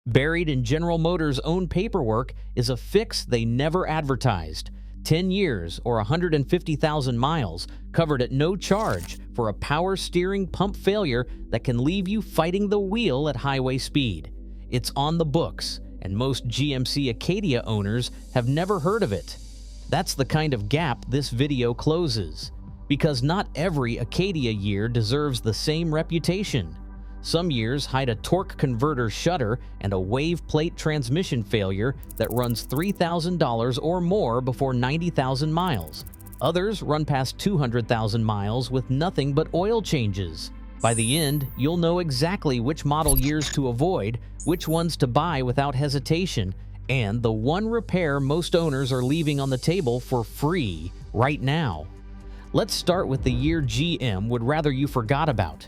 Buried in General Motors' own paperwork is a fix they never advertised. 10 years or 150,000 miles covered at no charge for a power steering pump failure that can leave you fighting the wheel at highway speed. It's on the books, and most GMC Acadia owners have never heard of it. That's the kind of gap this video closes, because not every Acadia year deserves the same reputation. Some years hide a torque converter shudder and a wave plate transmission failure that runs $3,000 or more before 90,000 miles. Others run past 200,000 miles with nothing but oil changes. By the end, you'll know exactly which model years to avoid, which ones to buy without hesitation, and the one repair most owners are leaving on the table for free right now. Let's start with the year GM would rather you forgot about.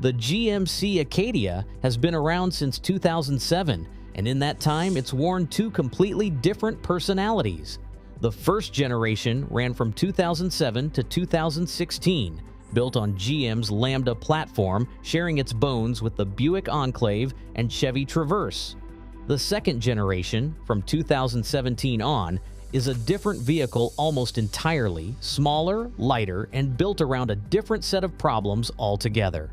The GMC Acadia has been around since 2007, and in that time it's worn two completely different personalities. The first generation ran from 2007 to 2016, built on GM's Lambda platform, sharing its bones with the Buick Enclave and Chevy Traverse. The second generation, from 2017 on, is a different vehicle almost entirely, smaller, lighter, and built around a different set of problems altogether.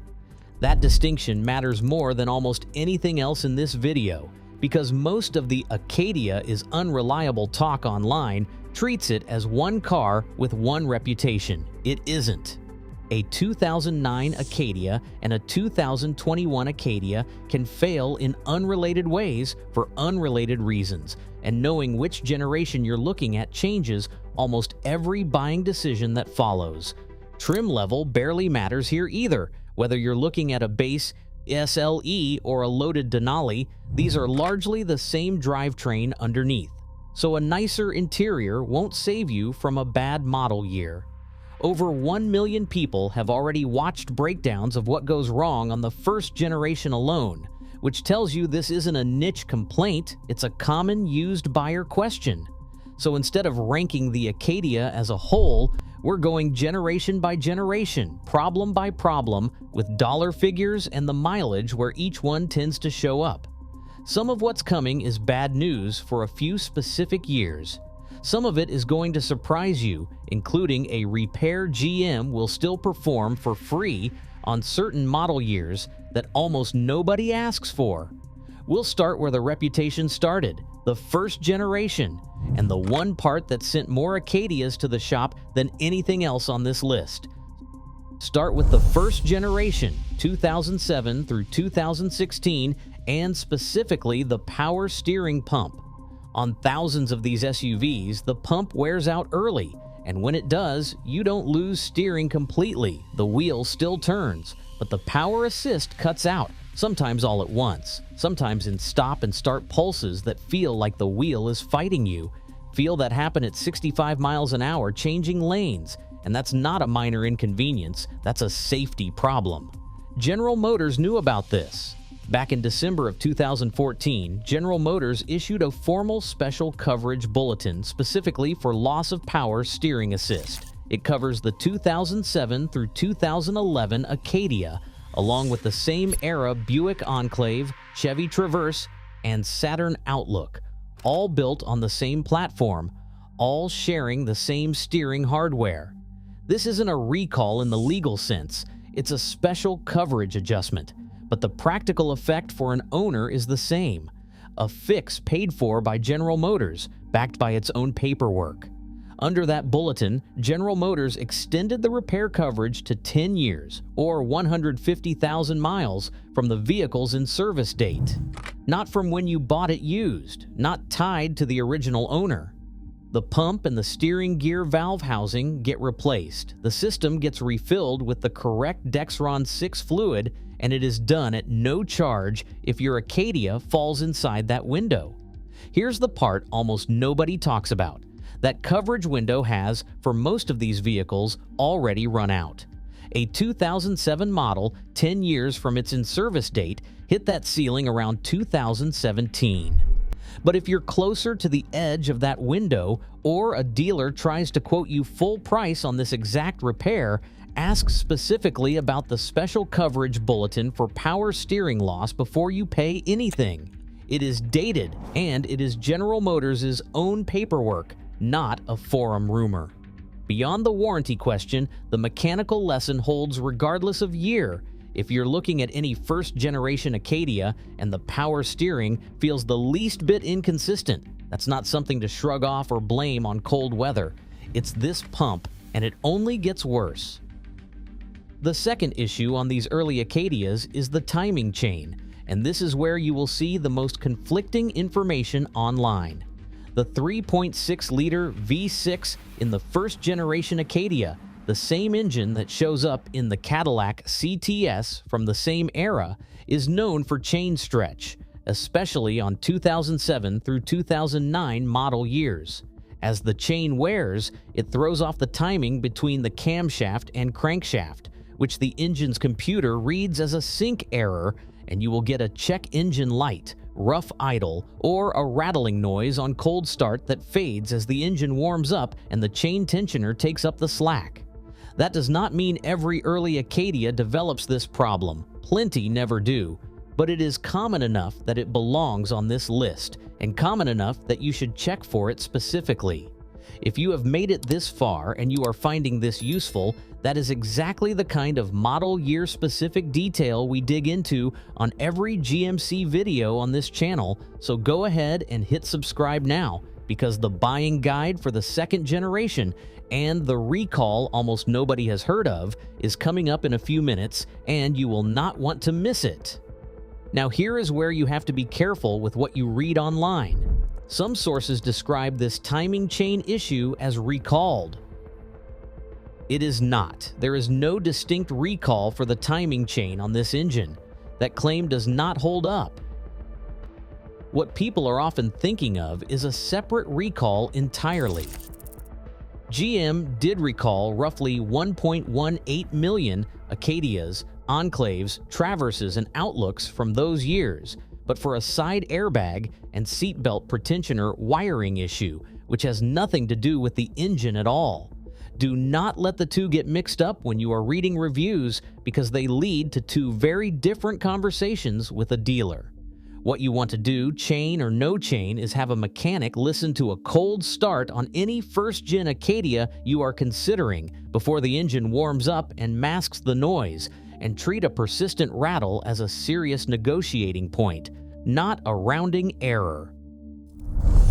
That distinction matters more than almost anything else in this video, because most of the Acadia is unreliable talk online treats it as one car with one reputation. It isn't. A 2009 Acadia and a 2021 Acadia can fail in unrelated ways for unrelated reasons, and knowing which generation you're looking at changes almost every buying decision that follows. Trim level barely matters here either. Whether you're looking at a base SLE or a loaded Denali, these are largely the same drivetrain underneath. So a nicer interior won't save you from a bad model year. Over 1 million people have already watched breakdowns of what goes wrong on the first generation alone, which tells you this isn't a niche complaint, it's a common used buyer question. So instead of ranking the Acadia as a whole, we're going generation by generation, problem by problem, with dollar figures and the mileage where each one tends to show up. Some of what's coming is bad news for a few specific years. Some of it is going to surprise you, including a repair GM will still perform for free on certain model years that almost nobody asks for. We'll start where the reputation started, the first generation, and the one part that sent more Acadias to the shop than anything else on this list. Start with the first generation, 2007 through 2016, and specifically the power steering pump. On thousands of these SUVs, the pump wears out early, and when it does, you don't lose steering completely. The wheel still turns, but the power assist cuts out, sometimes all at once, sometimes in stop and start pulses that feel like the wheel is fighting you. Feel that happen at 65 miles an hour changing lanes, and that's not a minor inconvenience, that's a safety problem. General Motors knew about this. Back in December of 2014, General Motors issued a formal special coverage bulletin specifically for loss of power steering assist. It covers the 2007 through 2011 Acadia, along with the same era Buick Enclave, Chevy Traverse, and Saturn Outlook, all built on the same platform, all sharing the same steering hardware. This isn't a recall in the legal sense, it's a special coverage adjustment, but the practical effect for an owner is the same. A fix paid for by General Motors, backed by its own paperwork. Under that bulletin, General Motors extended the repair coverage to 10 years, or 150,000 miles, from the vehicle's in-service date. Not from when you bought it used, not tied to the original owner. The pump and the steering gear valve housing get replaced. The system gets refilled with the correct Dexron 6 fluid, and it is done at no charge if your Acadia falls inside that window. Here's the part almost nobody talks about. That coverage window has, for most of these vehicles, already run out. A 2007 model, 10 years from its in-service date, hit that ceiling around 2017. But if you're closer to the edge of that window, or a dealer tries to quote you full price on this exact repair, ask specifically about the special coverage bulletin for power steering loss before you pay anything. It is dated, and it is General Motors' own paperwork, not a forum rumor. Beyond the warranty question, the mechanical lesson holds regardless of year. If you're looking at any first-generation Acadia and the power steering feels the least bit inconsistent, that's not something to shrug off or blame on cold weather. It's this pump, and it only gets worse. The second issue on these early Acadias is the timing chain, and this is where you will see the most conflicting information online. The 3.6-liter V6 in the first-generation Acadia, the same engine that shows up in the Cadillac CTS from the same era, is known for chain stretch, especially on 2007 through 2009 model years. As the chain wears, it throws off the timing between the camshaft and crankshaft, which the engine's computer reads as a sync error, and you will get a check engine light, rough idle, or a rattling noise on cold start that fades as the engine warms up and the chain tensioner takes up the slack. That does not mean every early Acadia develops this problem. Plenty never do, but it is common enough that it belongs on this list, and common enough that you should check for it specifically. If you have made it this far and you are finding this useful, that is exactly the kind of model year specific detail we dig into on every GMC video on this channel, so go ahead and hit subscribe now, because the buying guide for the second generation and the recall almost nobody has heard of is coming up in a few minutes, and you will not want to miss it. Now here is where you have to be careful with what you read online. Some sources describe this timing chain issue as recalled. It is not. There is no distinct recall for the timing chain on this engine. That claim does not hold up. What people are often thinking of is a separate recall entirely. GM did recall roughly 1.18 million Acadias, Enclaves, Traverses, and Outlooks from those years, but for a side airbag and seatbelt-pretensioner wiring issue, which has nothing to do with the engine at all. Do not let the two get mixed up when you are reading reviews, because they lead to two very different conversations with a dealer. What you want to do, chain or no chain, is have a mechanic listen to a cold start on any first-gen Acadia you are considering before the engine warms up and masks the noise, and treat a persistent rattle as a serious negotiating point, not a rounding error.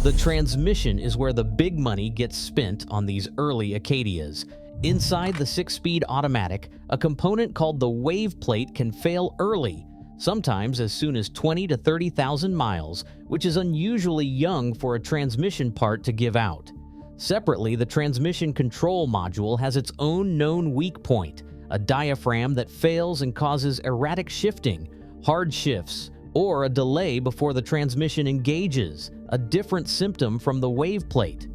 The transmission is where the big money gets spent on these early Acadias. Inside the 6-speed automatic, a component called the wave plate can fail early, sometimes as soon as 20 to 30,000 miles, which is unusually young for a transmission part to give out. Separately, the transmission control module has its own known weak point, a diaphragm that fails and causes erratic shifting, hard shifts, or a delay before the transmission engages, a different symptom from the wave plate,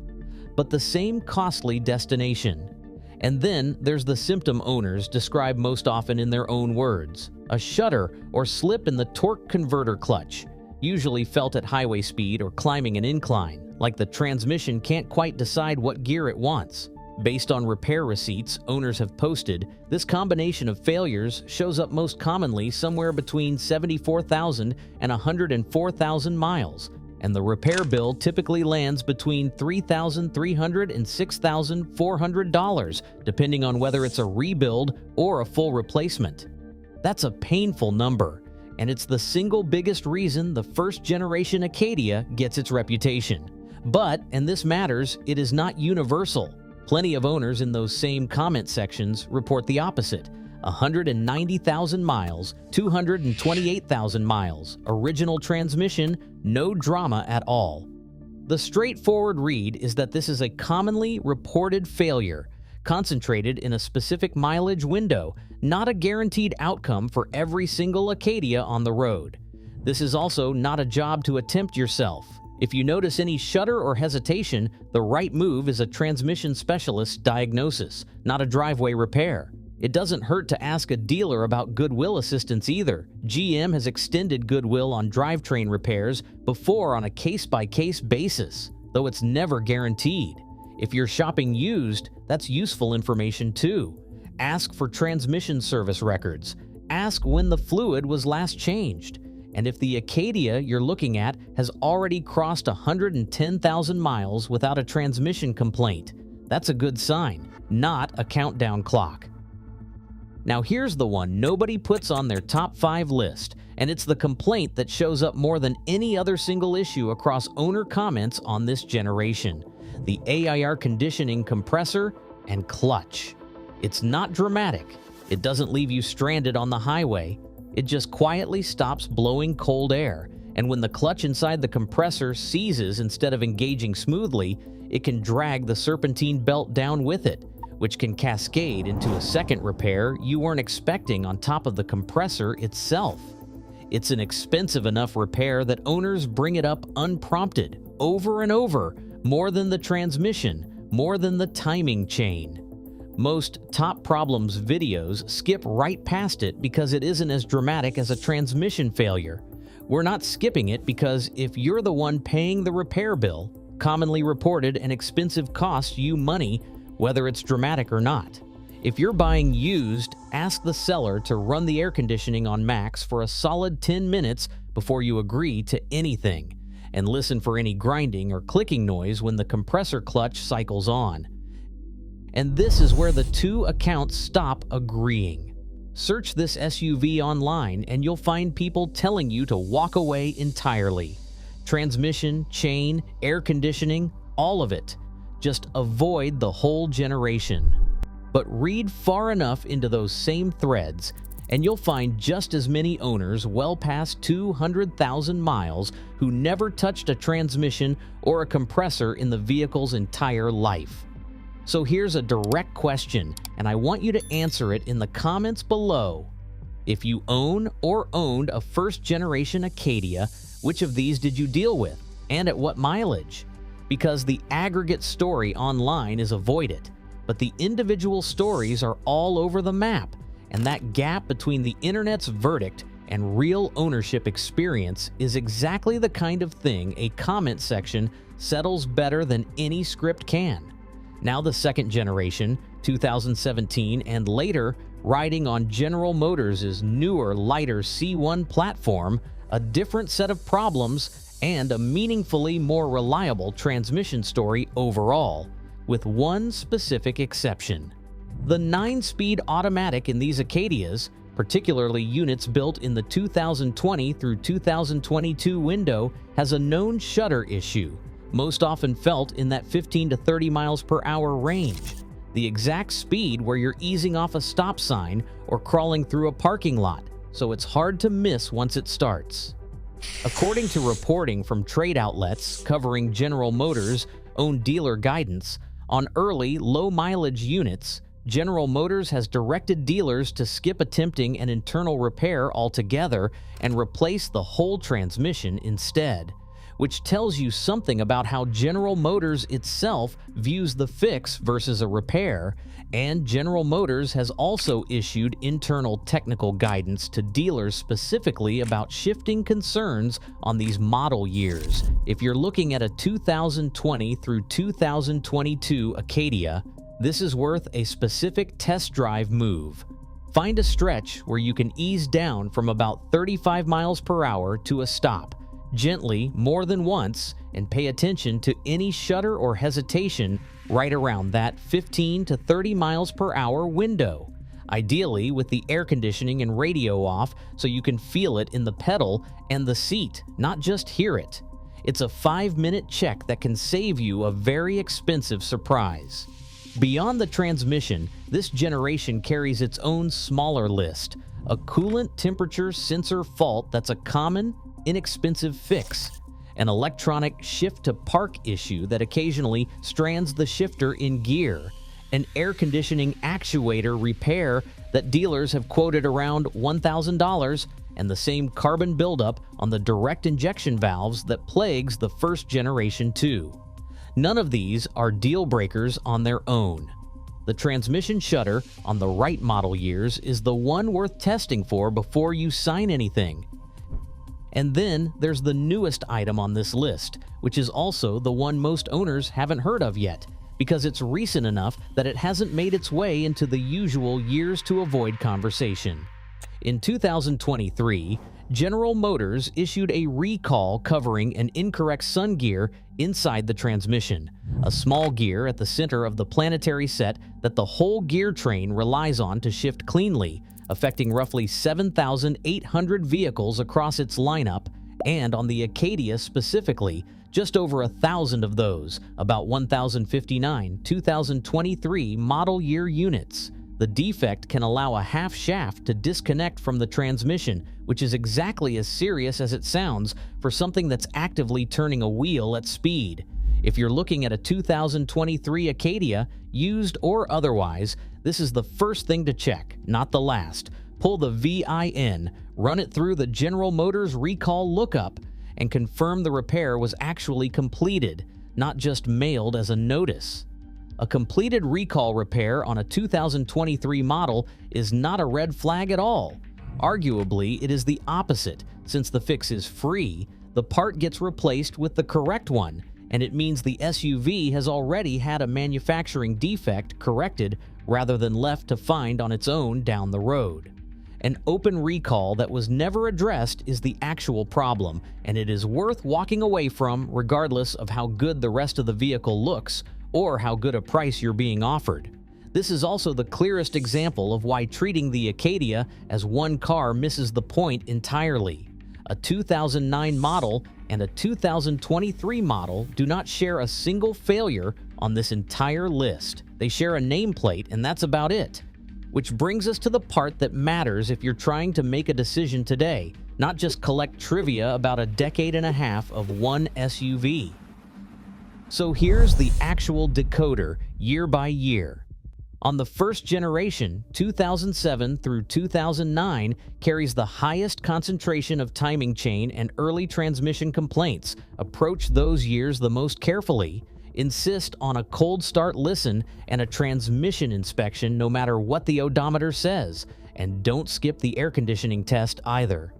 but the same costly destination. And then there's the symptom owners described most often in their own words: a shudder or slip in the torque converter clutch, usually felt at highway speed or climbing an incline, like the transmission can't quite decide what gear it wants. Based on repair receipts owners have posted, this combination of failures shows up most commonly somewhere between 74,000 and 104,000 miles, and the repair bill typically lands between $3,300 and $6,400, depending on whether it's a rebuild or a full replacement. That's a painful number, and it's the single biggest reason the first-generation Acadia gets its reputation. But, and this matters, it is not universal. Plenty of owners in those same comment sections report the opposite: 190,000 miles, 228,000 miles, original transmission, no drama at all. The straightforward read is that this is a commonly reported failure, concentrated in a specific mileage window, not a guaranteed outcome for every single Acadia on the road. This is also not a job to attempt yourself. If you notice any shudder or hesitation, the right move is a transmission specialist's diagnosis, not a driveway repair. It doesn't hurt to ask a dealer about goodwill assistance either. GM has extended goodwill on drivetrain repairs before on a case-by-case basis, though it's never guaranteed. If you're shopping used, that's useful information too. Ask for transmission service records. Ask when the fluid was last changed. And if the Acadia you're looking at has already crossed 110,000 miles without a transmission complaint, that's a good sign, not a countdown clock. Now here's the one nobody puts on their top 5 list, and it's the complaint that shows up more than any other single issue across owner comments on this generation: the AIR conditioning compressor and clutch. It's not dramatic. It doesn't leave you stranded on the highway. It just quietly stops blowing cold air, and when the clutch inside the compressor seizes instead of engaging smoothly, it can drag the serpentine belt down with it, which can cascade into a second repair you weren't expecting on top of the compressor itself. It's an expensive enough repair that owners bring it up unprompted, over and over, more than the transmission, more than the timing chain. Most Top Problems videos skip right past it because it isn't as dramatic as a transmission failure. We're not skipping it because if you're the one paying the repair bill, commonly reported an expensive costs you money, whether it's dramatic or not. If you're buying used, ask the seller to run the air conditioning on max for a solid 10 minutes before you agree to anything, and listen for any grinding or clicking noise when the compressor clutch cycles on. And this is where the two accounts stop agreeing. Search this SUV online and you'll find people telling you to walk away entirely. Transmission, chain, air conditioning, all of it. Just avoid the whole generation. But read far enough into those same threads, and you'll find just as many owners well past 200,000 miles who never touched a transmission or a compressor in the vehicle's entire life. So here's a direct question, and I want you to answer it in the comments below. If you own or owned a first-generation Acadia, which of these did you deal with, and at what mileage? Because the aggregate story online is avoided, but the individual stories are all over the map, and that gap between the internet's verdict and real ownership experience is exactly the kind of thing a comment section settles better than any script can. Now the second generation, 2017 and later, riding on General Motors' newer, lighter C1 platform, a different set of problems, and a meaningfully more reliable transmission story overall, with one specific exception. The 9-speed automatic in these Acadias, particularly units built in the 2020 through 2022 window, has a known shudder issue, most often felt in that 15 to 30 miles per hour range, the exact speed where you're easing off a stop sign or crawling through a parking lot, so it's hard to miss once it starts. According to reporting from trade outlets covering General Motors' own dealer guidance, on early, low-mileage units, General Motors has directed dealers to skip attempting an internal repair altogether and replace the whole transmission instead, which tells you something about how General Motors itself views the fix versus a repair, and General Motors has also issued internal technical guidance to dealers specifically about shifting concerns on these model years. If you're looking at a 2020 through 2022 Acadia, this is worth a specific test drive move. Find a stretch where you can ease down from about 35 miles per hour to a stop, gently more than once, and pay attention to any shudder or hesitation right around that 15 to 30 miles per hour window, ideally with the air conditioning and radio off so you can feel it in the pedal and the seat, not just hear it. It's a 5-minute check that can save you a very expensive surprise. Beyond the transmission, this generation carries its own smaller list, a coolant temperature sensor fault that's a common, inexpensive fix, an electronic shift-to-park issue that occasionally strands the shifter in gear, an air conditioning actuator repair that dealers have quoted around $1,000, and the same carbon buildup on the direct injection valves that plagues the first generation too. None of these are deal breakers on their own. The transmission shudder on the right model years is the one worth testing for before you sign anything. And then there's the newest item on this list, which is also the one most owners haven't heard of yet, because it's recent enough that it hasn't made its way into the usual years to avoid conversation. In 2023, General Motors issued a recall covering an incorrect sun gear inside the transmission, a small gear at the center of the planetary set that the whole gear train relies on to shift cleanly, affecting roughly 7,800 vehicles across its lineup, and on the Acadia specifically, just over 1,000 of those, about 1,059 2023 model year units. The defect can allow a half shaft to disconnect from the transmission, which is exactly as serious as it sounds for something that's actively turning a wheel at speed. If you're looking at a 2023 Acadia, used or otherwise, this is the first thing to check, not the last. Pull the VIN, run it through the General Motors recall lookup, and confirm the repair was actually completed, not just mailed as a notice. A completed recall repair on a 2023 model is not a red flag at all. Arguably, it is the opposite. Since the fix is free, the part gets replaced with the correct one, and it means the SUV has already had a manufacturing defect corrected rather than left to find on its own down the road. An open recall that was never addressed is the actual problem, and it is worth walking away from regardless of how good the rest of the vehicle looks or how good a price you're being offered. This is also the clearest example of why treating the Acadia as one car misses the point entirely. A 2009 model and a 2023 model do not share a single failure on this entire list. They share a nameplate, and that's about it. Which brings us to the part that matters if you're trying to make a decision today, not just collect trivia about a decade and a half of one SUV. So here's the actual decoder, year by year. On the first generation, 2007 through 2009 carries the highest concentration of timing chain and early transmission complaints. Approach those years the most carefully. Insist on a cold start listen and a transmission inspection no matter what the odometer says. And don't skip the air conditioning test either.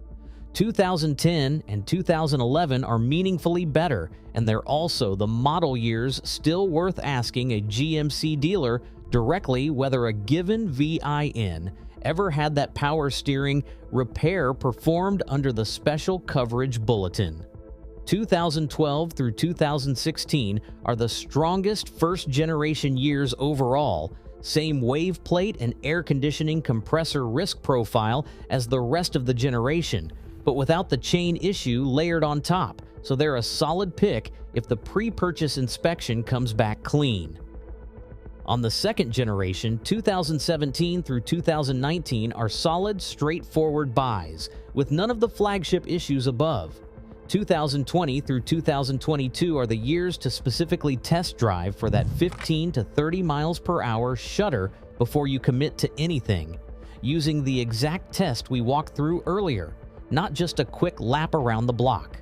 2010 and 2011 are meaningfully better, and they're also the model years still worth asking a GMC dealer directly whether a given VIN ever had that power steering repair performed under the special coverage bulletin. 2012 through 2016 are the strongest first-generation years overall, same wave plate and air conditioning compressor risk profile as the rest of the generation, but without the chain issue layered on top, so they're a solid pick if the pre-purchase inspection comes back clean. On the second generation, 2017 through 2019 are solid, straightforward buys, with none of the flagship issues above. 2020 through 2022 are the years to specifically test drive for that 15 to 30 miles per hour shudder before you commit to anything, using the exact test we walked through earlier, not just a quick lap around the block.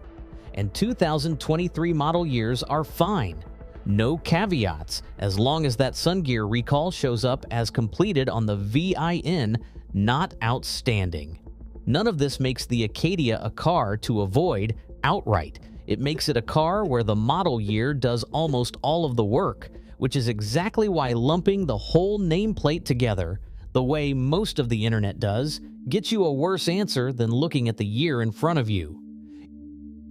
And 2023 model years are fine. No caveats, as long as that sun gear recall shows up as completed on the VIN, not outstanding. None of this makes the Acadia a car to avoid outright. It makes it a car where the model year does almost all of the work, which is exactly why lumping the whole nameplate together, the way most of the internet does, gets you a worse answer than looking at the year in front of you.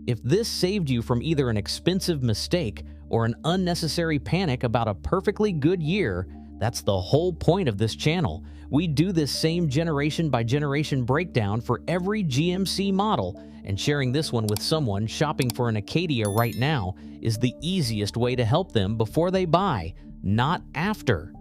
If this saved you from either an expensive mistake or an unnecessary panic about a perfectly good year, that's the whole point of this channel. We do this same generation by generation breakdown for every GMC model, and sharing this one with someone shopping for an Acadia right now is the easiest way to help them before they buy, not after.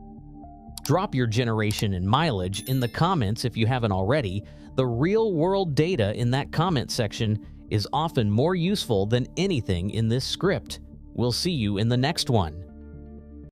Drop your generation and mileage in the comments if you haven't already. The real-world data in that comment section is often more useful than anything in this script. We'll see you in the next one.